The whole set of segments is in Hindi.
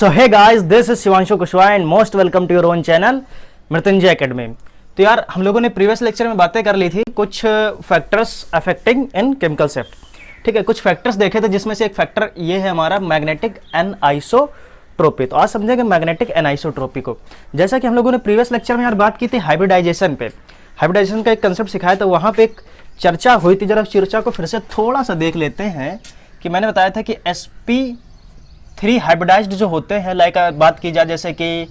So hey guys, this is Shivanshu Kushwaha and most welcome to your own channel Mrityunjay academy. तो यार हम लोगों ने प्रीवियस लेक्चर में बातें कर ली थी कुछ फैक्टर्स अफेक्टिंग इन केमिकल शिफ्ट। ठीक है, कुछ फैक्टर्स देखे थे जिसमें से एक फैक्टर ये है हमारा मैग्नेटिक एनआइसोट्रोपी। तो आज समझेंगे मैग्नेटिक एनआइसोट्रोपी को। जैसा कि हम लोगों ने प्रीवियस लेक्चर में यार बात की थी हाइब्रिडाइजेशन पे, हाइब्रिडाइजेशन का एक कंसेप्ट सिखाया था, वहां पे एक चर्चा हुई थी। जरा उस चर्चा को फिर से थोड़ा सा देख लेते हैं कि मैंने बताया था कि sp3 हाइब्रिडाइज्ड जो होते हैं, लाइक बात की जाए जैसे कि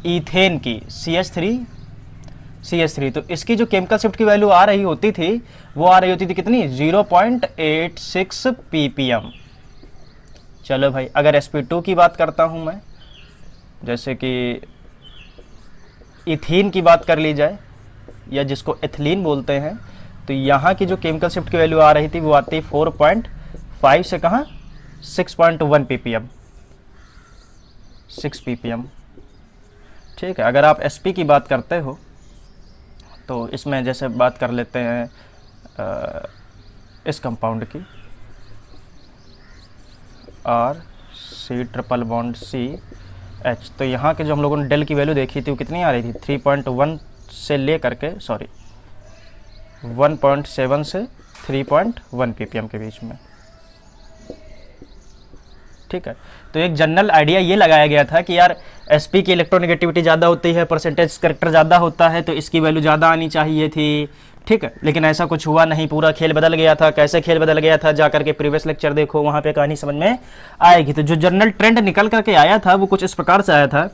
ईथेन की CH3, तो इसकी जो केमिकल शिफ्ट की वैल्यू आ रही होती थी वो आ रही होती थी कितनी, 0.86 ppm। चलो भाई, अगर sp2 की बात करता हूं मैं, जैसे कि इथीन की बात कर ली जाए या जिसको एथिलीन बोलते हैं, तो यहाँ की जो केमिकल शिफ्ट की वैल्यू आ रही थी वो आती है 4.5 से कहाँ 6.1 ppm, 6 ppm। ठीक है, अगर आप sp की बात करते हो तो इसमें जैसे बात कर लेते हैं इस कंपाउंड की RC≡CH, तो यहाँ के जो हम लोगों ने डेल की वैल्यू देखी थी वो कितनी आ रही थी, 3.1 से ले करके 1.7 से 3.1 ppm के बीच में। ठीक है, तो एक जनरल आइडिया ये लगाया गया था कि यार sp की इलेक्ट्रोनेगेटिविटी ज़्यादा होती है, परसेंटेज करेक्टर ज़्यादा होता है, तो इसकी वैल्यू ज़्यादा आनी चाहिए थी। ठीक है, लेकिन ऐसा कुछ हुआ नहीं, पूरा खेल बदल गया था। कैसे खेल बदल गया था, जा करके प्रीवियस लेक्चर देखो, वहाँ पे कहानी समझ में आएगी। तो जो जनरल ट्रेंड निकल करके आया था वो कुछ इस प्रकार से आया था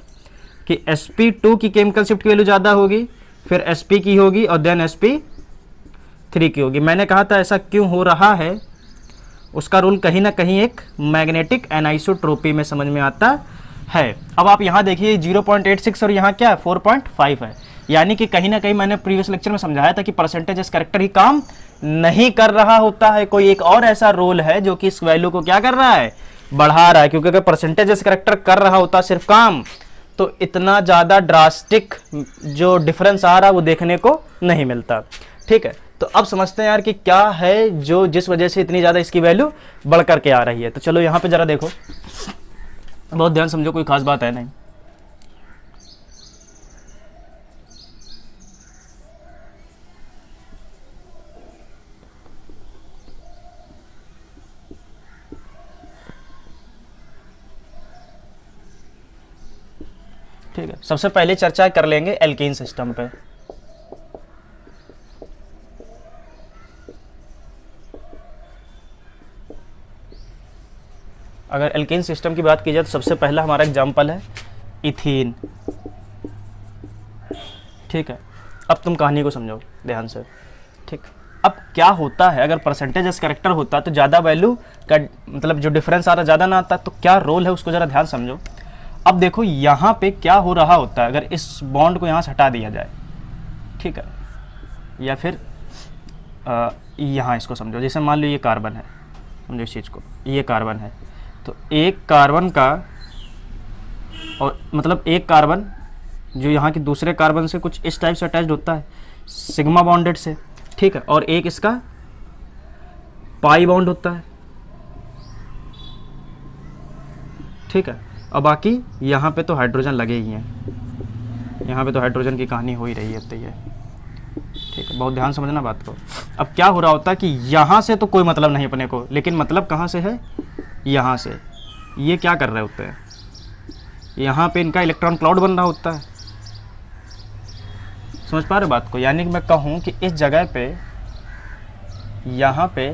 कि sp2 की केमिकल शिफ्ट की वैल्यू ज़्यादा होगी, फिर sp की होगी और देन sp3 की होगी। मैंने कहा था ऐसा क्यों हो रहा है, उसका रूल कहीं ना कहीं एक मैग्नेटिक एनाइसोट्रोपी में समझ में आता है। अब आप यहाँ देखिए 0.86 और यहाँ क्या है 4.5 है, यानी कि कहीं ना कहीं मैंने प्रीवियस लेक्चर में समझाया था कि परसेंटेज करेक्टर ही काम नहीं कर रहा होता है, कोई एक और ऐसा रोल है जो कि इस वैल्यू को क्या कर रहा है, बढ़ा रहा है। क्योंकि अगर परसेंटेज करेक्टर कर रहा होता सिर्फ काम, तो इतना ज़्यादा ड्रास्टिक जो डिफरेंस आ रहा वो देखने को नहीं मिलता। ठीक है, तो अब समझते हैं यार कि क्या है जो जिस वजह से इतनी ज़्यादा इसकी वैल्यू बढ़ करके आ रही है। तो चलो यहाँ पे ज़रा देखो, बहुत ध्यान समझो, कोई खास बात है नहीं। ठीक है, सबसे पहले चर्चा कर लेंगे एल्कीन सिस्टम पे। अगर एल्कीन सिस्टम की बात की जाए तो सबसे पहला हमारा एग्जाम्पल है इथीन। ठीक है, अब तुम कहानी को समझो ध्यान से। ठीक, अब क्या होता है, अगर परसेंटेज करेक्टर होता तो ज़्यादा वैल्यू का मतलब जो डिफरेंस आ रहा ज़्यादा ना आता, तो क्या रोल है उसको ज़रा ध्यान समझो। अब देखो यहाँ पे क्या हो रहा होता है, अगर इस बॉन्ड को यहाँ से हटा दिया जाए, ठीक है, या फिर यहाँ इसको समझो, जैसे मान लो ये कार्बन है, समझो इस चीज़ को, ये कार्बन है, तो एक कार्बन का और मतलब एक कार्बन जो यहाँ की दूसरे कार्बन से कुछ इस टाइप से अटैच्ड होता है, सिग्मा बॉन्डेड से। ठीक है, और एक इसका पाई बॉन्ड होता है। ठीक है, और बाकी यहाँ पे तो हाइड्रोजन लगे ही हैं, यहाँ पे तो हाइड्रोजन की कहानी हो ही रही है। तो ये ठीक है, बहुत ध्यान समझना बात को। अब क्या हो रहा होता है कि यहाँ से तो कोई मतलब नहीं अपने को, लेकिन मतलब कहाँ से है, यहाँ से। ये क्या कर रहे होते हैं, यहाँ पे इनका इलेक्ट्रॉन क्लाउड बन रहा होता है। समझ पा रहे बात को, यानी कि मैं कहूँ कि इस जगह पे यहाँ पे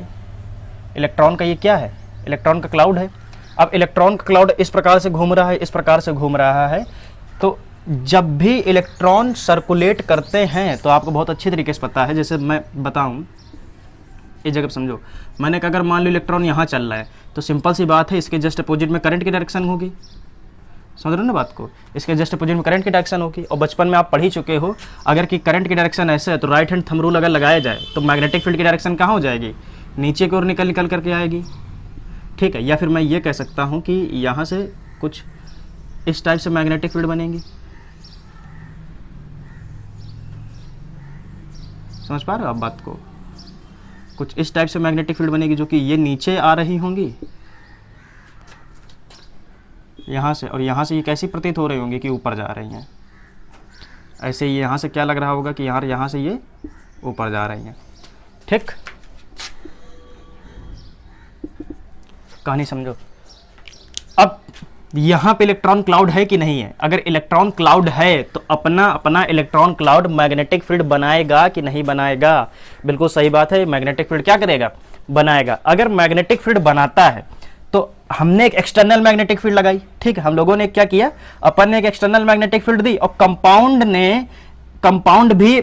इलेक्ट्रॉन का ये क्या है, इलेक्ट्रॉन का क्लाउड है। अब इलेक्ट्रॉन का क्लाउड इस प्रकार से घूम रहा है, इस प्रकार से घूम रहा है, तो जब भी इलेक्ट्रॉन सर्कुलेट करते हैं तो आपको बहुत अच्छी तरीके से पता है, जैसे मैं बताऊं इस जगह समझो, मैंने कहा अगर मान लो इलेक्ट्रॉन यहाँ चल रहा है तो सिंपल सी बात है, इसके जस्ट अपोजिट में करंट की डायरेक्शन होगी। समझ रहे हो ना बात को, इसके जस्ट अपोजिट में करंट की डायरेक्शन होगी। और बचपन में आप पढ़ ही चुके हो, अगर कि करंट की डायरेक्शन ऐसे है तो राइट हैंड थंब रूल अगर लगाया जाए तो मैग्नेटिक फील्ड की डायरेक्शन कहाँ हो जाएगी, नीचे की ओर निकल करके आएगी। ठीक है, या फिर मैं ये कह सकता हूँ कि यहाँ से कुछ इस टाइप से मैग्नेटिक फील्ड बनेगी। समझ पा रहे हो आप बात को, कुछ इस टाइप से मैग्नेटिक फील्ड बनेगी जो कि ये नीचे आ रही होंगी यहाँ से, और यहाँ से ये कैसी प्रतीत हो रही होंगी कि ऊपर जा रही हैं। ऐसे ही यहाँ से क्या लग रहा होगा कि यार यहाँ से ये ऊपर जा रही हैं। ठीक, कहानी समझो। अब यहाँ पे इलेक्ट्रॉन क्लाउड है कि नहीं है? अगर इलेक्ट्रॉन क्लाउड है तो अपना अपना इलेक्ट्रॉन क्लाउड मैग्नेटिक फील्ड बनाएगा कि नहीं बनाएगा? बिल्कुल सही बात है, मैग्नेटिक फील्ड क्या करेगा? बनाएगा। अगर मैग्नेटिक फील्ड बनाता है तो हमने एक एक्सटर्नल मैग्नेटिक फील्ड लगाई, ठीक है, हम लोगों ने क्या किया, अपन ने एक एक्सटर्नल मैग्नेटिक फील्ड दी, और कंपाउंड भी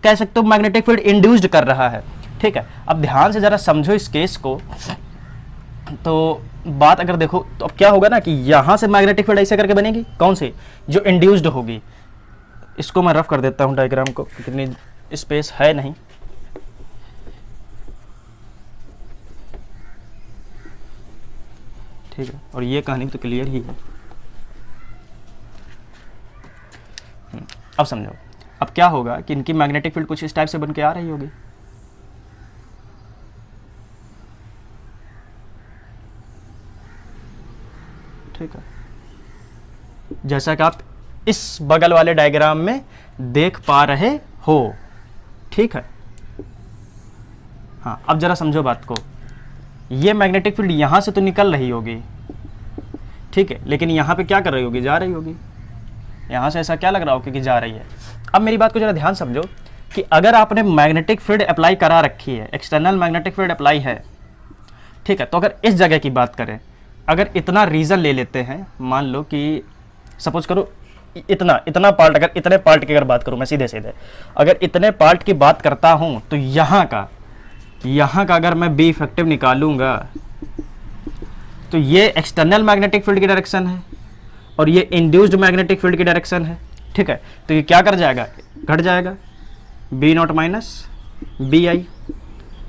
कह सकते हो मैग्नेटिक फील्ड इंड्यूस्ड कर रहा है। ठीक है, अब ध्यान से जरा समझो इस केस को। तो बात अगर देखो तो अब क्या होगा ना कि यहां से मैग्नेटिक फील्ड ऐसे करके बनेगी, कौन सी? जो इंड्यूस्ड होगी। इसको मैं रफ कर देता हूं डायग्राम को, कितनी स्पेस है नहीं। ठीक है, और ये कहानी तो क्लियर ही है। अब समझो, अब क्या होगा कि इनकी मैग्नेटिक फील्ड कुछ इस टाइप से बन के आ रही होगी। ठीक है, जैसा कि आप इस बगल वाले डायग्राम में देख पा रहे हो। ठीक है, हाँ, अब जरा समझो बात को। ये मैग्नेटिक फील्ड यहां से तो निकल रही होगी, ठीक है, लेकिन यहां पे क्या कर रही होगी? जा रही होगी। यहां से ऐसा क्या लग रहा होगा कि जा रही है। अब मेरी बात को जरा ध्यान समझो कि अगर आपने मैग्नेटिक फील्ड अप्लाई करा रखी है, एक्सटर्नल मैग्नेटिक फील्ड अप्लाई है, ठीक है, तो अगर इस जगह की बात करें, अगर इतना रीजन ले लेते हैं, मान लो कि सपोज करो इतना पार्ट, अगर इतने पार्ट की अगर बात करूं मैं सीधे सीधे, अगर इतने पार्ट की बात करता हूं तो यहाँ का अगर मैं बी इफेक्टिव निकालूंगा तो ये एक्सटर्नल मैग्नेटिक फील्ड की डायरेक्शन है और ये इंड्यूस्ड मैग्नेटिक फील्ड की डायरेक्शन है। ठीक है, तो ये क्या कर जाएगा? घट जाएगा, B naught minus B I.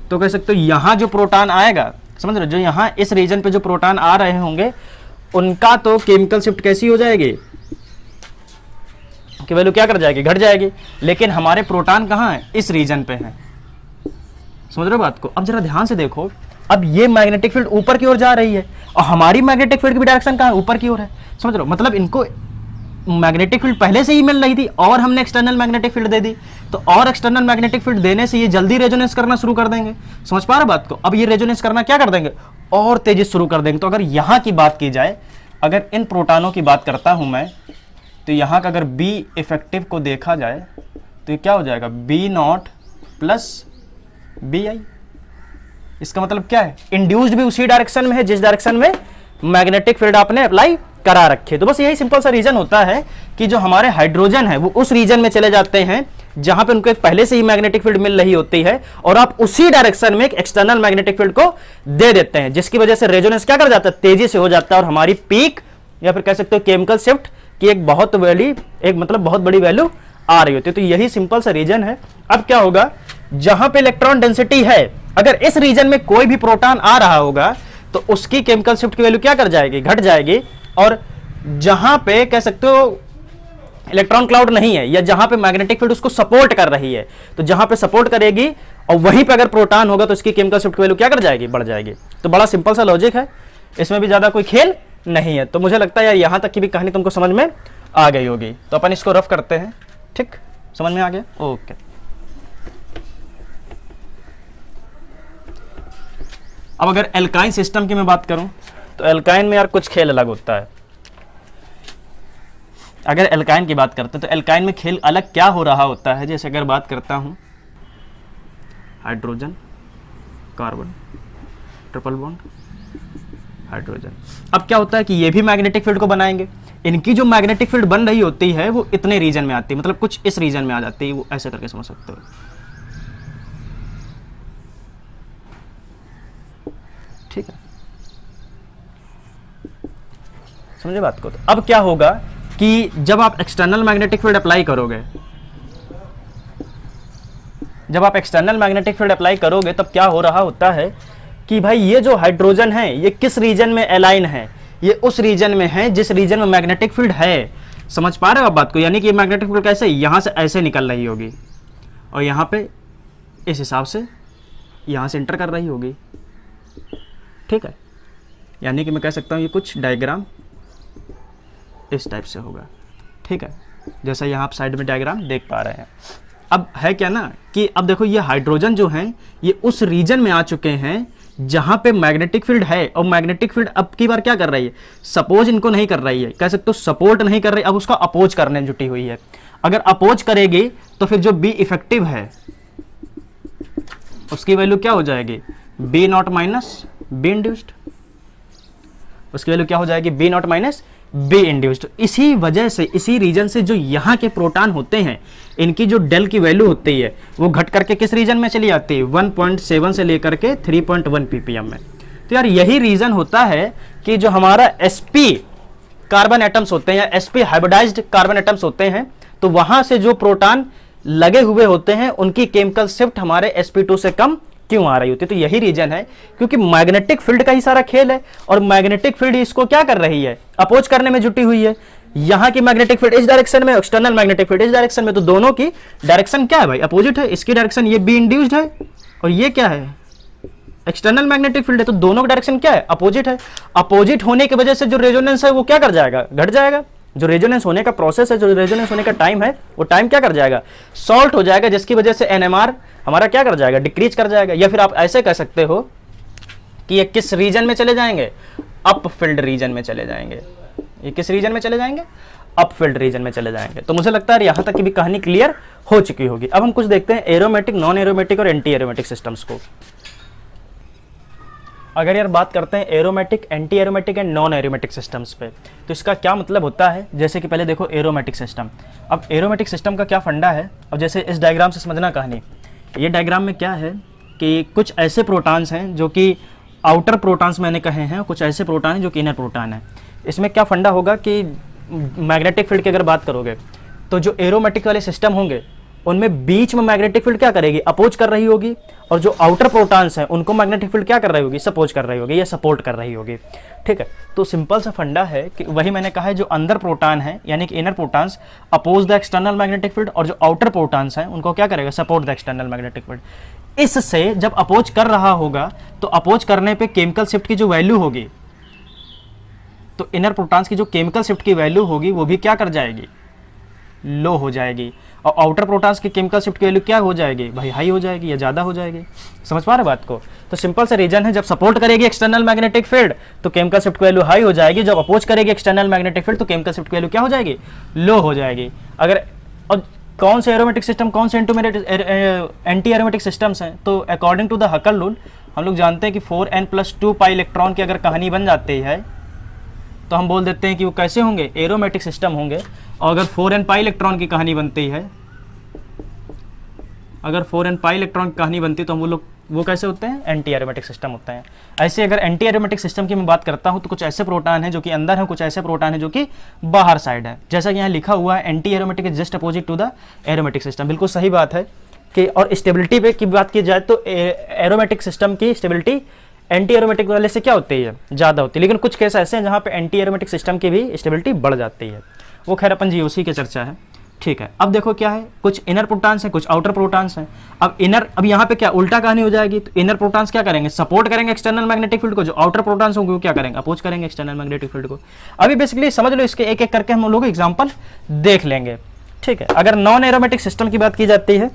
तो कह सकते हो यहाँ जो प्रोटॉन आएगा, समझ रहे हो, जो यहाँ इस रीजन पे जो प्रोटॉन आ रहे होंगे उनका तो केमिकल शिफ्ट कैसी हो जाएगी कि वैल्यू क्या कर जाएगी? घट जाएगी। लेकिन हमारे प्रोटॉन कहाँ है? इस रीजन पे है। समझ रहे हो बात को? अब जरा ध्यान से देखो, अब ये मैग्नेटिक फील्ड ऊपर की ओर जा रही है और हमारी मैग्नेटिक फील्ड की भी डायरेक्शन कहाँ है? ऊपर की ओर है। समझ रहे हो, मतलब इनको मैग्नेटिक फील्ड पहले से ही मिल रही थी और हमने एक्सटर्नल मैग्नेटिक फील्ड दे दी, तो और एक्सटर्नल मैग्नेटिक फील्ड देने से ये जल्दी रेजोनेंस करना शुरू कर देंगे। समझ पा रहे बात को? अब ये रेजोनेंस करना क्या कर देंगे? और तेजी शुरू कर देंगे। तो अगर यहाँ की बात की जाए, अगर इन प्रोटॉनों की बात करता हूं मैं, तो यहाँ का अगर बी इफेक्टिव को देखा जाए तो ये क्या हो जाएगा? B naught plus B I. इसका मतलब क्या है? इंड्यूस्ड भी उसी डायरेक्शन में है जिस डायरेक्शन में मैग्नेटिक फील्ड आपने अप्लाई करा रखे। तो बस यही सिंपल सा रीजन होता है कि जो हमारे हाइड्रोजन है वो उस रीजन में चले जाते हैं जहां पे उनको एक पहले से ही मैग्नेटिक फील्ड मिल रही होती है और आप उसी डायरेक्शन में एक एक्सटर्नल मैग्नेटिक फील्ड को दे देते हैं, जिसकी वजह से रेजोनेंस क्या कर जाता है? तेजी से हो जाता है और हमारी पीक या फिर कह सकते हो केमिकल शिफ्ट की एक बहुत बड़ी वैल्यू आ रही होती है। तो यही सिंपल सा रीजन है। अब क्या होगा, जहां पे इलेक्ट्रॉन डेंसिटी है, अगर इस रीजन में कोई भी प्रोटॉन आ रहा होगा तो उसकी केमिकल शिफ्ट की वैल्यू क्या कर जाएगी? घट जाएगी। और जहां पे कह सकते हो इलेक्ट्रॉन क्लाउड नहीं है या जहां पे मैग्नेटिक फील्ड उसको सपोर्ट कर रही है, तो जहां पे सपोर्ट करेगी और वहीं पे अगर प्रोटॉन होगा तो इसकी केमिकल शिफ्ट की वैल्यू क्या कर जाएगी? बढ़ जाएगी। तो बड़ा सिंपल सा लॉजिक है, इसमें भी ज्यादा कोई खेल नहीं है। तो मुझे लगता है यार यहां तक की भी कहानी तुमको समझ में आ गई होगी। तो अपन इसको रफ करते हैं। ठीक, समझ में आ गया? ओके। अब अगर एल्काइन सिस्टम की मैं बात करूं तो एल्काइन में यार कुछ खेल अलग होता है। अगर एल्काइन की बात करते हैं तो एल्काइन में खेल अलग क्या हो रहा होता है, जैसे अगर बात करता हूं hydrogen, carbon, triple bond, hydrogen. अब क्या होता है कि ये भी मैग्नेटिक फील्ड को बनाएंगे। इनकी जो मैग्नेटिक फील्ड बन रही होती है वो इतने रीजन में आती है, मतलब कुछ इस रीजन में आ जाती है, वो ऐसे करके समझ सकते हो। ठीक है, समझे बात को? तो अब क्या होगा कि जब आप एक्सटर्नल मैग्नेटिक फील्ड अप्लाई करोगे, तब क्या हो रहा होता है कि भाई ये जो हाइड्रोजन है ये किस रीजन में अलाइन है? ये उस रीजन में है जिस रीजन में मैग्नेटिक फील्ड है। समझ पा रहे हो आप बात को? यानी कि मैग्नेटिक फील्ड कैसे? यहां से ऐसे निकल रही होगी और यहां पे इस हिसाब से यहां से इंटर कर रही होगी। ठीक है, यानी कि मैं कह सकता हूं ये कुछ डायग्राम इस टाइप से होगा, ठीक है, जैसा यहाँ आप साइड में डायग्राम देख पा रहे हैं। अब है क्या ना कि अब देखो ये हाइड्रोजन जो हैं ये उस रीजन में आ चुके हैं जहां पे मैग्नेटिक फील्ड है, और मैग्नेटिक फील्ड अब की बार क्या कर रही है, सपोज इनको नहीं कर रही है, कह सकते हो सपोर्ट नहीं कर रही, अब उसका अपोज करने जुटी हुई है। अगर अपोज करेगी तो फिर जो बी इफेक्टिव है उसकी वैल्यू क्या हो जाएगी, B naught minus B induced, उसकी वैल्यू क्या हो जाएगी, B naught minus B induced. इसी वजह से, इसी रीजन से जो यहाँ के प्रोटॉन होते हैं इनकी जो डेल की वैल्यू होती है वो घट करके किस रीजन में चली जाती है, 1.7 से लेकर के 3.1 ppm में। तो यार यही रीजन होता है कि जो हमारा sp कार्बन एटम्स होते हैं या sp हाइब्रिडाइज्ड कार्बन एटम्स होते हैं, तो वहां से जो प्रोटॉन लगे हुए होते हैं उनकी केमिकल शिफ्ट हमारे sp2 से कम क्यों आ रही होती है। तो यही रीजन है, क्योंकि मैग्नेटिक फील्ड का ही सारा खेल है और मैग्नेटिक फील्ड इसको क्या कर रही है, अपोज करने में जुटी हुई है। यहाँ की मैग्नेटिक फील्ड इस डायरेक्शन में, एक्सटर्नल मैग्नेटिक फील्ड इस डायरेक्शन में, तो दोनों की डायरेक्शन क्या है भाई, अपोजिट है। इसकी डायरेक्शन ये बी इंड्यूस्ड है और ये क्या है, एक्सटर्नल मैग्नेटिक फील्ड है, तो दोनों की डायरेक्शन क्या है, अपोजिट है। अपोजिट होने की वजह से जो रेजोनेंस है वो क्या कर जाएगा, घट जाएगा। जो रेजोनेंस होने का प्रोसेस है, जो रेजोनेंस होने का टाइम है, वो टाइम क्या कर जाएगा, सॉल्ट हो जाएगा, जिसकी वजह से एनएमआर हमारा क्या कर जाएगा, डिक्रीज कर जाएगा। या फिर आप ऐसे कह सकते हो कि ये किस रीजन में चले जाएंगे, अप फील्ड रीजन में चले जाएंगे। ये किस रीजन में चले जाएंगे, अप फील्ड रीजन में चले जाएंगे। तो मुझे लगता है यहां तक की भी कहानी क्लियर हो चुकी होगी। अब हम कुछ देखते हैं एरोमेटिक, नॉन एरोमेटिक और एंटी एरोमेटिक सिस्टम्स को। अगर यार बात करते हैं aromatic, anti aromatic and non aromatic systems पे, तो इसका क्या मतलब होता है। जैसे कि पहले देखो एरोमेटिक सिस्टम। अब एरोमेटिक सिस्टम का क्या फंडा है, अब जैसे इस डायग्राम से समझना कहानी। ये डायग्राम में क्या है कि कुछ ऐसे प्रोटॉन्स हैं जो कि आउटर प्रोटॉन्स मैंने कहे हैं, कुछ ऐसे प्रोटॉन हैं जो कि इनर प्रोटॉन है। इसमें क्या फंडा होगा कि मैग्नेटिक फील्ड की अगर बात करोगे तो जो एरोमेटिक वाले सिस्टम होंगे उनमें बीच में मैग्नेटिक फील्ड क्या करेगी, अपोज कर रही होगी, और जो आउटर प्रोटॉन्स हैं उनको मैग्नेटिक फील्ड क्या कर रही होगी, सपोज कर रही होगी या सपोर्ट कर रही होगी। ठीक है, तो सिंपल सा फंडा है कि वही मैंने कहा है, जो अंदर प्रोटॉन है यानी कि inner protons oppose the external magnetic field, और जो आउटर प्रोटॉन्स हैं उनको क्या करेगा, support the external magnetic field. इससे जब अपोज कर रहा होगा तो अपोज करने पे केमिकल शिफ्ट की जो वैल्यू होगी, तो इनर प्रोटॉन्स की जो केमिकल शिफ्ट की वैल्यू होगी वो भी क्या कर जाएगी, लो हो जाएगी, और आउटर प्रोटॉन्स की केमिकल शिफ्ट की वैल्यू क्या हो जाएगी भाई, हाई हो जाएगी या ज़्यादा हो जाएगी। समझ पा रहे बात को। तो सिंपल सा रीजन है, जब सपोर्ट करेगी एक्सटर्नल मैग्नेटिक फील्ड तो केमिकल शिफ्ट की वैल्यू हाई हो जाएगी, जब अपोज करेगी एक्सटर्नल मैग्नेटिक फील्ड तो केमिकल शिफ्ट की वैल्यू क्या हो जाएगी, लो हो जाएगी। अगर और कौन से एरोमेटिक सिस्टम, कौन से एंटी एरोमेटिक सिस्टम्स हैं, तो according to the Huckel rule हम लोग जानते हैं कि 4n+2 पाई इलेक्ट्रॉन की अगर कहानी बन जाती है तो हम बोल देते हैं कि वो कैसे होंगे, एरोमेटिक सिस्टम होंगे। और अगर 4n पाई इलेक्ट्रॉन की कहानी बनती है, अगर 4n पाई इलेक्ट्रॉन की कहानी बनती है तो हम वो कैसे होते हैं, एंटी एरोमेटिक सिस्टम होते हैं। ऐसे अगर एंटी एरोमेटिक सिस्टम की मैं बात करता हूं तो कुछ ऐसे प्रोटॉन हैं जो कि अंदर हैं, कुछ ऐसे प्रोटॉन हैं जो कि बाहर साइड है। जैसा कि यहाँ लिखा हुआ है, anti aromatic is just opposite to the aromatic system. बिल्कुल सही बात है कि, और स्टेबिलिटी पे की बात की जाए तो एरोमेटिक सिस्टम की स्टेबिलिटी एंटी एरोमेटिक वाले से क्या होती है, ज़्यादा होती है। लेकिन कुछ केस ऐसे हैं जहाँ पे एंटी एरोमेटिक सिस्टम की भी स्टेबिलिटी बढ़ जाती है, वो खैर अपन जीओसी की चर्चा है। ठीक है, अब देखो क्या है, कुछ इनर प्रोटॉन्स हैं, कुछ आउटर प्रोटॉन्स हैं। अब यहाँ पे क्या उल्टा कहानी हो जाएगी, तो इनर प्रोटॉन्स क्या करेंगे, सपोर्ट करेंगे एक्सटर्नल मैग्नेटिक फील्ड को, जो आउटर प्रोटॉन्स होंगे वो क्या करेंगे, अपोज करेंगे एक्सटर्नल मैग्नेटिक फील्ड को। अभी बेसिकली समझ लो, इसके एक एक करके हम लोग एग्जाम्पल देख लेंगे। ठीक है, अगर नॉन एरोमेटिक सिस्टम की बात की जाती है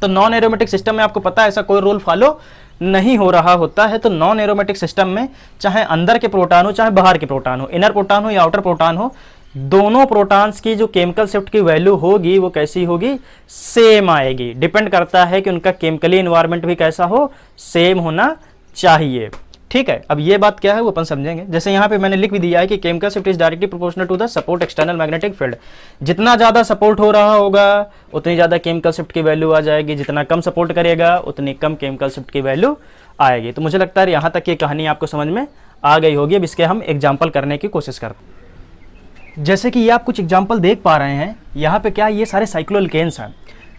तो नॉन एरोमेटिक सिस्टम में आपको पता है ऐसा कोई रूल फॉलो नहीं हो रहा होता है। तो नॉन एरोमेटिक सिस्टम में चाहे अंदर के प्रोटॉन हो चाहे बाहर के प्रोटॉन हो, इनर प्रोटॉन हो या आउटर प्रोटॉन हो, दोनों प्रोटॉन्स की जो केमिकल शिफ्ट की वैल्यू होगी वो कैसी होगी, सेम आएगी। डिपेंड करता है कि उनका केमिकली एनवायरनमेंट भी कैसा हो, सेम होना चाहिए। ठीक है, अब ये बात क्या है वो अपन समझेंगे। जैसे यहाँ पे मैंने लिख भी दिया है कि chemical shift is directly proportional to the support external magnetic field. जितना ज़्यादा सपोर्ट हो रहा होगा उतनी ज़्यादा केमिकल शिफ्ट की वैल्यू आ जाएगी, जितना कम सपोर्ट करेगा उतनी कम केमिकल शिफ्ट की वैल्यू आएगी। तो मुझे लगता है यहाँ तक ये कहानी आपको समझ में आ गई होगी। अब इसके हम एग्जाम्पल करने की कोशिश करते हैं। जैसे कि ये आप कुछ एग्जाम्पल देख पा रहे हैं, यहाँ पे क्या ये सारे साइक्लोएल्केन्स हैं।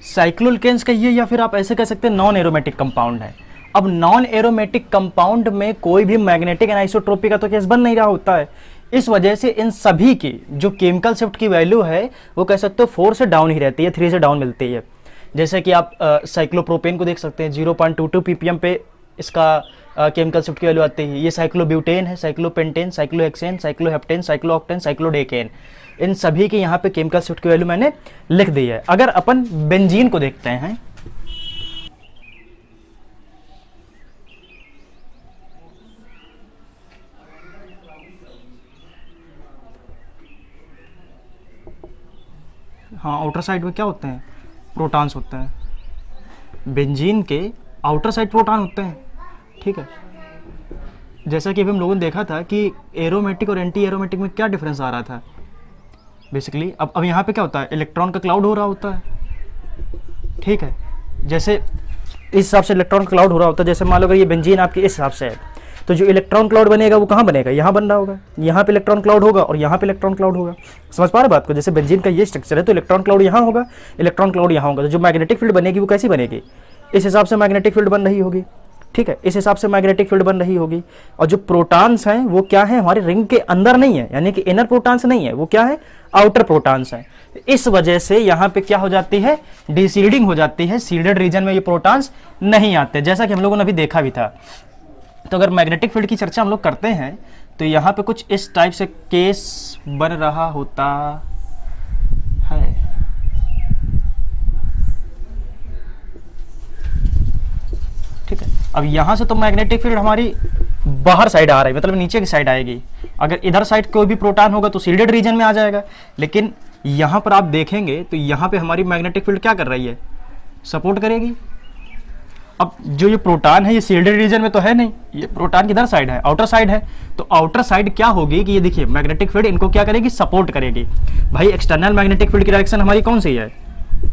साइक्लोएल्केन्स कहिए या फिर आप ऐसे कह सकते हैं नॉन एरोमेटिक कंपाउंड है। अब नॉन एरोमेटिक कंपाउंड में कोई भी मैग्नेटिक एनाइसोट्रोपी का तो केस बन नहीं रहा होता है। इस वजह से इन सभी की जो केमिकल शिफ्ट की वैल्यू है वो कह सकते हो 4 से डाउन ही रहती है, 3 से डाउन मिलती है। जैसे कि आप साइक्लोप्रोपेन को देख सकते हैं, 0.22 ppm पे इसका केमिकल शिफ्ट की वैल्यू आती है। ये साइक्लोब्यूटेन है, साइक्लोपेंटेन, साइक्लोहेक्सेन, साइक्लोहेप्टेन, साइक्लोऑक्टेन, साइक्लोडेकेन, इन सभी की यहाँ पे केमिकल शिफ्ट की वैल्यू मैंने लिख दी है। अगर अपन बेंजीन को देखते हैं, हाँ आउटर साइड में क्या होते हैं, प्रोटॉन्स होते हैं। बेंजीन के आउटर साइड प्रोटॉन होते हैं, ठीक है। जैसा कि अभी हम लोगों ने देखा था कि एरोमेटिक और एंटी एरोमेटिक में क्या डिफरेंस आ रहा था बेसिकली। अब यहाँ पे क्या होता है, इलेक्ट्रॉन का क्लाउड हो रहा होता है, ठीक है। जैसे इस हिसाब से इलेक्ट्रॉन क्लाउड हो रहा होता है, जैसे मान लो अगर ये बेंजीन आपके इस हिसाब से है, तो जो इलेक्ट्रॉन क्लाउड बनेगा वो कहाँ बनेगा, यहाँ बन रहा होगा। यहाँ पे इलेक्ट्रॉन क्लाउड होगा और यहाँ पे इलेक्ट्रॉन क्लाउड होगा। समझ पा रहे बात को। जैसे बेंजीन का ये स्ट्रक्चर है तो इलेक्ट्रॉन क्लाउड यहाँ होगा, इलेक्ट्रॉन क्लाउड यहाँ होगा। तो जो मैग्नेटिक फील्ड बनेगी वो कैसी बनेगी, इस हिसाब से मैग्नेटिक फील्ड बन रही होगी, ठीक है। इस हिसाब से मैग्नेटिक फील्ड बन रही होगी। और जो प्रोटॉन्स हैं वो क्या है, हमारे रिंग के अंदर नहीं है, यानी कि इनर प्रोटॉन्स नहीं है, वो क्या है, आउटर प्रोटॉन्स है। इस वजह से यहाँ पे क्या हो जाती है, डीसील्डिंग हो जाती है। सील्डेड रीजन में ये प्रोटॉन्स नहीं आते, जैसा कि हम लोगों ने अभी देखा भी था। तो अगर मैग्नेटिक फील्ड की चर्चा हम लोग करते हैं तो यहाँ पे कुछ इस टाइप से केस बन रहा होता है। ठीक है, अब यहाँ से तो मैग्नेटिक फील्ड हमारी बाहर साइड आ रही है, मतलब नीचे की साइड आएगी। अगर इधर साइड कोई भी प्रोटॉन होगा तो सील्डेड रीजन में आ जाएगा। लेकिन यहाँ पर आप देखेंगे तो यहाँ पे हमारी मैग्नेटिक फील्ड क्या कर रही है, सपोर्ट करेगी। अब जो ये प्रोटॉन है ये सील्डेड रीजन में तो है नहीं, ये प्रोटॉन किधर साइड है, आउटर साइड है। तो आउटर साइड क्या होगी कि ये देखिए मैग्नेटिक फील्ड इनको क्या करेगी, सपोर्ट करेगी। भाई एक्सटर्नल मैग्नेटिक फील्ड की डायरेक्शन हमारी कौन सी है,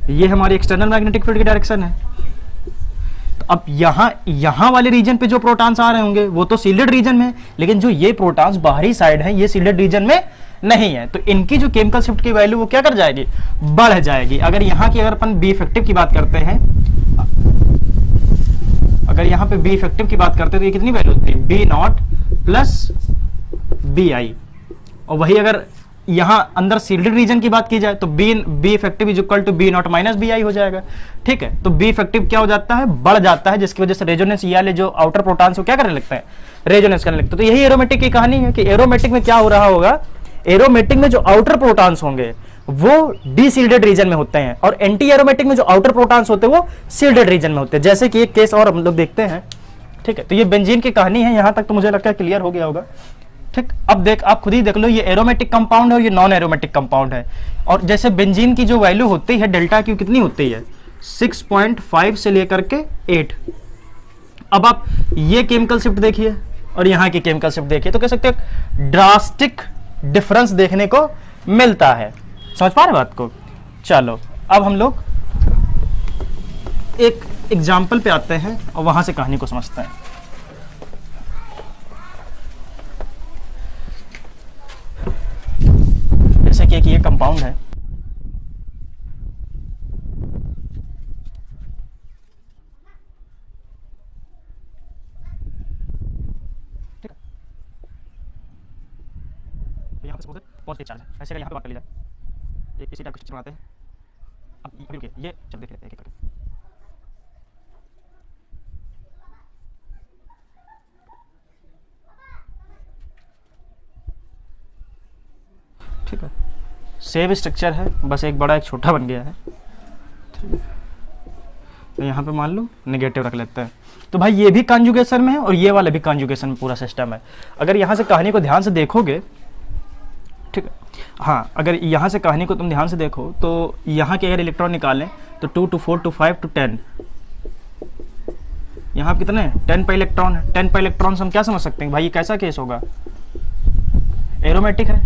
ये हमारी एक्सटर्नल मैग्नेटिक फील्ड की डायरेक्शन है। तो अब यहाँ वाले रीजन पे जो प्रोटॉन्स आ रहे होंगे वो तो सील्डेड रीजन में, लेकिन जो ये प्रोटॉन्स बाहरी साइड है ये सील्डेड रीजन में नहीं है। तो इनकी जो केमिकल शिफ्ट की वैल्यू वो क्या कर जाएगी, बढ़ जाएगी। अगर यहाँ की अगर अपन बी इफेक्टिव की बात करते हैं, अगर यहाँ पे बी इफेक्टिव की बात करते हैं तो ये कितनी वैल्यू होती है, B naught plus B I. और वही अगर यहाँ अंदर सील्डेड रीजन की बात की जाए तो B effective is equal to B naught minus B I हो जाएगा, ठीक है। तो बी इफेक्टिव क्या हो जाता है, बढ़ जाता है, जिसकी वजह से रेजोनेंस ये वाले जो आउटर प्रोटॉन्स को क्या करने लगता है, रेजोनेंस करने लगता है। तो यही एरोमेटिक की कहानी है कि एरोमेटिक में क्या हो रहा होगा, एरोमेटिक में जो आउटर प्रोटॉन्स होंगे वो डीसील्डेड रीजन में होते हैं और एंटी एरोमेटिक में जो आउटर प्रोटॉन्स होते हैं वो सील्डेड रीजन में होते हैं। जैसे कि एक केस और हम लोग देखते हैं, ठीक है। तो ये बेंजीन की कहानी है, यहां तक तो मुझे लगता है क्लियर हो गया होगा, ठीक। अब आप खुद ही देख लो, ये एरोमेटिक कंपाउंड है और ये नॉन एरोमेटिक कंपाउंड है। और जैसे बेंजीन की जो वैल्यू होती है डेल्टा की कितनी होती है, 6.5 से लेकर के 8। अब आप ये केमिकल शिफ्ट देखिए और यहाँ की केमिकल शिफ्ट देखिए तो कह सकते हैं ड्रास्टिक डिफरेंस देखने को मिलता है। समझ पा रहे बात को। चलो अब हम लोग एक एग्जाम्पल पे आते हैं और वहां से कहानी को समझते हैं। जैसे कि एक ये कंपाउंड है, ठीक है। यहाँ पे पॉजिटिव चार्ज है, ऐसे अगर यहाँ पे बात कर ली जाए इसी टाइप का स्ट्रक्चर बनाते हैं। अब अभी रुकिए, ये चल देख लेते हैं एक एक करके। ठीक है, सेम स्ट्रक्चर है, बस एक बड़ा एक छोटा बन गया है, ठीक है। तो यहाँ पे मान लो नेगेटिव रख लेते हैं। तो भाई ये भी कॉन्जुगेशन में है और ये वाला भी कॉन्जुगेशन में पूरा सिस्टम है। अगर यहाँ से कहानी को ध्यान से देखोगे, ठीक है, हाँ, अगर यहाँ से कहानी को तुम ध्यान से देखो तो यहाँ के अगर इलेक्ट्रॉन निकालें तो 2 to 4 to 5 to 10, यहाँ कितने 10 पर इलेक्ट्रॉन है। 10 पर इलेक्ट्रॉन से हम क्या समझ सकते हैं भाई, ये कैसा केस होगा, एरोमेटिक है,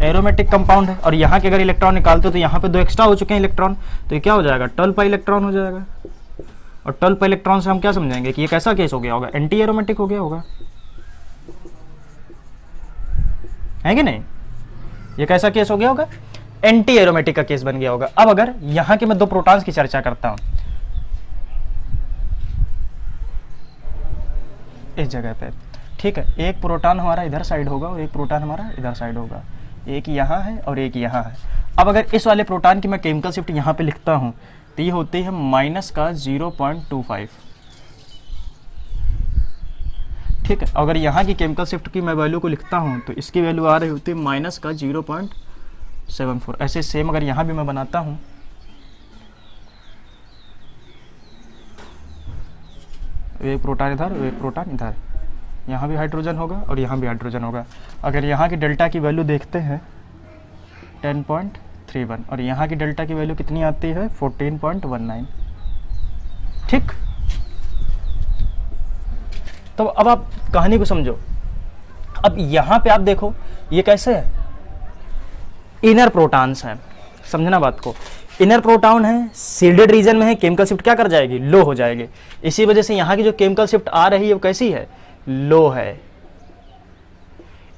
एरोमेटिक कंपाउंड है। और यहाँ के अगर इलेक्ट्रॉन निकालते हो तो यहाँ पे 2 एक्स्ट्रा हो चुके हैं इलेक्ट्रॉन, तो ये क्या हो जाएगा, 12 पर इलेक्ट्रॉन हो जाएगा। और 12 पर इलेक्ट्रॉन से हम क्या समझेंगे कि ये कैसा केस हो गया होगा, एंटी एरोमेटिक हो गया होगा, है कि नहीं। ये कैसा केस हो गया होगा, एंटी एरोमेटिक का केस बन गया होगा। अब अगर यहां के मैं 2 प्रोटॉन्स की चर्चा करता हूं इस जगह पे, ठीक है, एक प्रोटॉन हमारा इधर साइड होगा और एक प्रोटॉन हमारा इधर साइड होगा, एक यहां है और एक यहां है। अब अगर इस वाले प्रोटॉन की मैं केमिकल शिफ्ट यहां पे लिखता हूं तो ये होती है माइनस का 0.25। ठीक है, अगर यहाँ की केमिकल शिफ्ट की मैं वैल्यू को लिखता हूँ तो इसकी वैल्यू आ रही होती है माइनस का 0.74। ऐसे सेम अगर यहाँ भी मैं बनाता हूँ, एक प्रोटॉन इधर, एक प्रोटॉन इधर, यहाँ भी हाइड्रोजन होगा और यहाँ भी हाइड्रोजन होगा। अगर यहाँ की डेल्टा की वैल्यू देखते हैं 10.31 और यहाँ की डेल्टा की वैल्यू कितनी आती है 14.19। ठीक, तो अब आप कहानी को समझो। अब यहाँ पे आप देखो ये कैसे है, इनर प्रोटॉन्स हैं, समझना बात को। इनर प्रोटॉन है, सील्डेड रीजन में है, केमिकल शिफ्ट क्या कर जाएगी, लो हो जाएगी। इसी वजह से यहाँ की जो केमिकल शिफ्ट आ रही है वो कैसी है, लो है।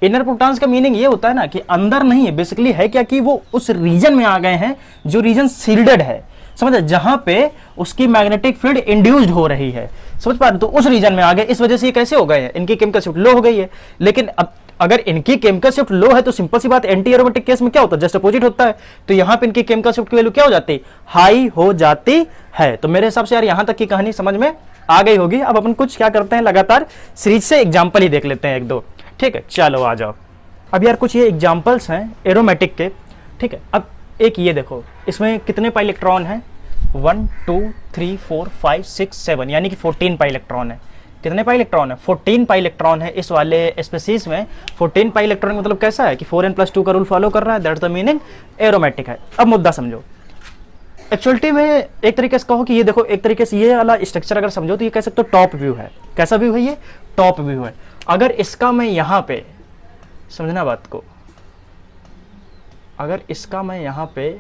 इनर प्रोटॉन्स का मीनिंग ये होता है ना कि अंदर नहीं है, बेसिकली है क्या कि वो उस रीजन में आ गए हैं जो रीजन सील्डेड है, समझ, जहां पे उसकी मैग्नेटिक फील्ड इंड्यूस्ड हो रही है, समझ पा रहे, तो उस रीजन में आ गए। इस वजह से ये कैसे हो गए हैं, इनकी केमिकल शिफ्ट लो हो गई है। लेकिन अब अगर इनकी केमिकल शिफ्ट लो है तो सिंपल सी बात, एंटी एरोमेटिक केस में क्या होता है, जस्ट अपोजिट होता है। तो यहाँ पे इनकी केमिकल शिफ्ट की वैल्यू क्या हो जाती है, हाई हो जाती है। तो मेरे हिसाब से यार यहाँ तक की कहानी समझ में आ गई होगी। अब अपन कुछ क्या करते हैं, लगातार सीरीज से एग्जाम्पल ही देख लेते हैं एक दो। ठीक है, चलो आ जाओ। अब यार कुछ ये एग्जाम्पल्स हैं एरोमेटिक के। ठीक है, अब एक ये देखो, इसमें कितने पाई इलेक्ट्रॉन है, 1 2 3 4 5 6 7, यानी कि 14 पाई इलेक्ट्रॉन है। कितने पाई इलेक्ट्रॉन है, 14 पाई इलेक्ट्रॉन है इस वाले स्पीसीज में। 14 पाई इलेक्ट्रॉन मतलब कैसा है कि 4n+2 का रूल फॉलो कर रहा है, दैट्स द मीनिंग एरोमेटिक है। अब मुद्दा समझो, एक्चुअलिटी में एक तरीके से कहो कि ये देखो, एक तरीके से ये वाला स्ट्रक्चर अगर समझो तो ये कह सकते हो टॉप व्यू है। कैसा व्यू है, ये टॉप व्यू है। अगर इसका मैं यहाँ पे, समझना बात को, अगर इसका मैं यहाँ पे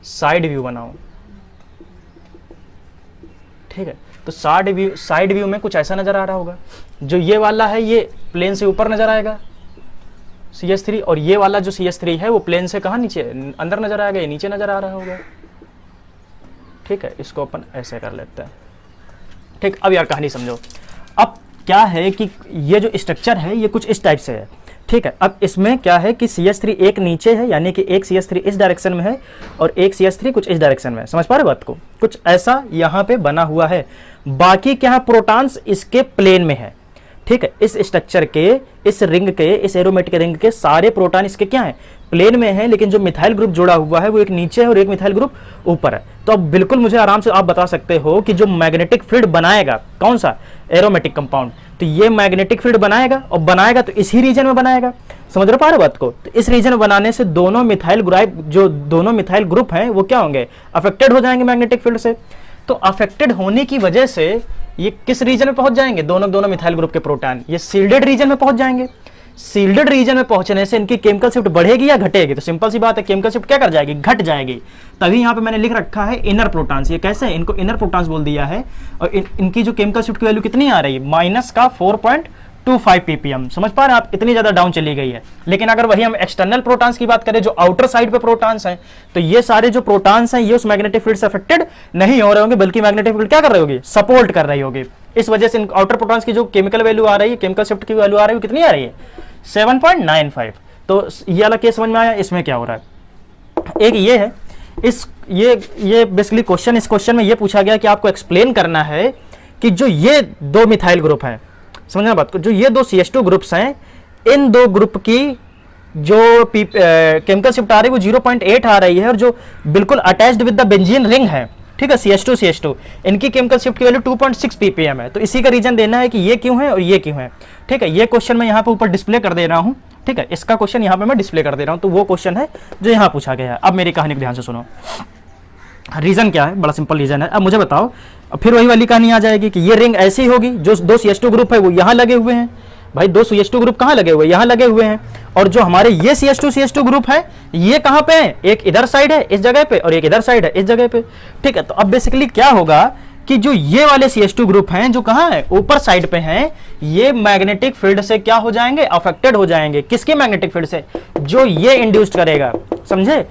साइड व्यू बनाऊं, ठीक है, तो साइड व्यू में कुछ ऐसा नजर आ रहा होगा। जो ये वाला है ये प्लेन से ऊपर नजर आएगा CH3, और ये वाला जो CH3 है वो प्लेन से कहाँ नीचे, अंदर नजर आएगा, ये नीचे नजर आ रहा होगा। ठीक है, इसको अपन ऐसे कर लेते हैं। ठीक, अब यार कहानी समझो। अब क्या है कि ये जो स्ट्रक्चर है ये कुछ इस टाइप से है। ठीक है, अब इसमें क्या है कि CH3 एक नीचे है, यानी कि एक CH3 इस डायरेक्शन में है और एक CH3 कुछ इस डायरेक्शन में है। समझ पा रहे बात को, कुछ ऐसा यहाँ पे बना हुआ है। बाकी क्या है, प्रोटॉन्स इसके प्लेन में है। ठीक है, इस स्ट्रक्चर के, इस रिंग के, इस एरोमेटिक रिंग के सारे प्रोटॉन इसके क्या है, प्लेन में है। लेकिन जो मिथाइल ग्रुप जुड़ा हुआ है वो एक नीचे है और एक मिथाइल ग्रुप ऊपर है। तो अब बिल्कुल मुझे आराम से आप बता सकते हो कि जो मैग्नेटिक फील्ड बनाएगा कौन सा, एरोमेटिक कंपाउंड, तो ये मैग्नेटिक फील्ड बनाएगा, और बनाएगा तो इसी रीजन में बनाएगा। समझ रहे पा रहे बात को, तो इस रीजन में बनाने से दोनों मिथाइल ग्रुप, जो दोनों मिथाइल ग्रुप हैं वो क्या होंगे, अफेक्टेड हो जाएंगे मैग्नेटिक फील्ड से। तो अफेक्टेड होने की वजह से ये किस रीजन में पहुंच जाएंगे, दोनों मिथाइल ग्रुप के प्रोटॉन ये सील्डेड रीजन में पहुंच जाएंगे। सील्डेड रीजन में पहुंचने से इनकी केमिकल शिफ्ट बढ़ेगी या घटेगी, तो सिंपल सी बात है, केमिकल शिफ्ट क्या कर जाएगी, घट जाएगी। तभी यहाँ पे मैंने लिख रखा है इनर प्रोटॉन्स। ये कैसे है, इनको इनर प्रोटॉन्स बोल दिया है। और इनकी जो केमिकल शिफ्ट की वैल्यू कितनी आ रही है, माइनस का 4.25 ppm। समझ पा रहे हैं आप, इतनी ज्यादा डाउन चली गई है। लेकिन अगर वही हम एक्सटर्नल प्रोटॉन्स की बात करें, जो आउटर साइड पे प्रोटॉन्स हैं, तो ये सारे जो प्रोटॉन्स हैं ये उस मैग्नेटिक फील्ड से अफेक्टेड नहीं हो रहे होंगे, बल्कि मैग्नेटिक फील्ड क्या कर रही होगी, सपोर्ट कर रही होगी। इस वजह से इन आउटर प्रोटॉन्स की जो केमिकल वैल्यू आ रही है, केमिकल शिफ्ट की वैल्यू आ रही है, कितनी आ रही है, 7.95। तो ये वाला केस समझ में आया। इसमें क्या हो रहा है, एक ये है, ये बेसिकली क्वेश्चन, इस क्वेश्चन में ये पूछा गया कि आपको एक्सप्लेन करना है कि जो ये दो मिथाइल ग्रुप हैं, समझना बात को, जो ये दो CH2 ग्रुप्स हैं, इन दो ग्रुप की जो केमिकल शिफ्ट आ रही है वो 0.8 आ रही है, और जो बिल्कुल attached with the benzene ring है, ठीक है, CH2 इनकी केमिकल शिफ्ट की वैल्यू 2.6 ppm है। तो इसी का रीजन देना है कि ये क्यों है और ये क्यों है। ठीक है, ये क्वेश्चन मैं यहाँ पे ऊपर डिस्प्ले कर दे रहा हूँ। ठीक है, इसका क्वेश्चन यहाँ पे मैं डिस्प्ले कर दे रहा हूँ, तो वो क्वेश्चन है जो यहाँ पूछा गया है। अब मेरी कहानी को ध्यान से सुनो। रीजन क्या है, बड़ा सिंपल रीजन है। अब मुझे बताओ, अब फिर वही वाली कहानी आ जाएगी कि ये रिंग ऐसी होगी, जो दो CH2 ग्रुप है वो यहाँ लगे हुए हैं। भाई दो CH2 ग्रुप कहाँ लगे हुए हैं, यहाँ लगे हुए हैं। और जो हमारे ये CH2 ग्रुप है ये कहाँ पे है, एक इधर साइड है इस जगह पे और एक इधर साइड है इस जगह पे। ठीक है, तो अब बेसिकली क्या होगा कि जो ये वाले CH2 ग्रुप हैं जो कहाँ है, ऊपर साइड पे हैं, ये मैग्नेटिक फील्ड से क्या हो जाएंगे, अफेक्टेड हो जाएंगे। किसके मैग्नेटिक फील्ड से, जो ये इंड्यूस्ड करेगा, समझे।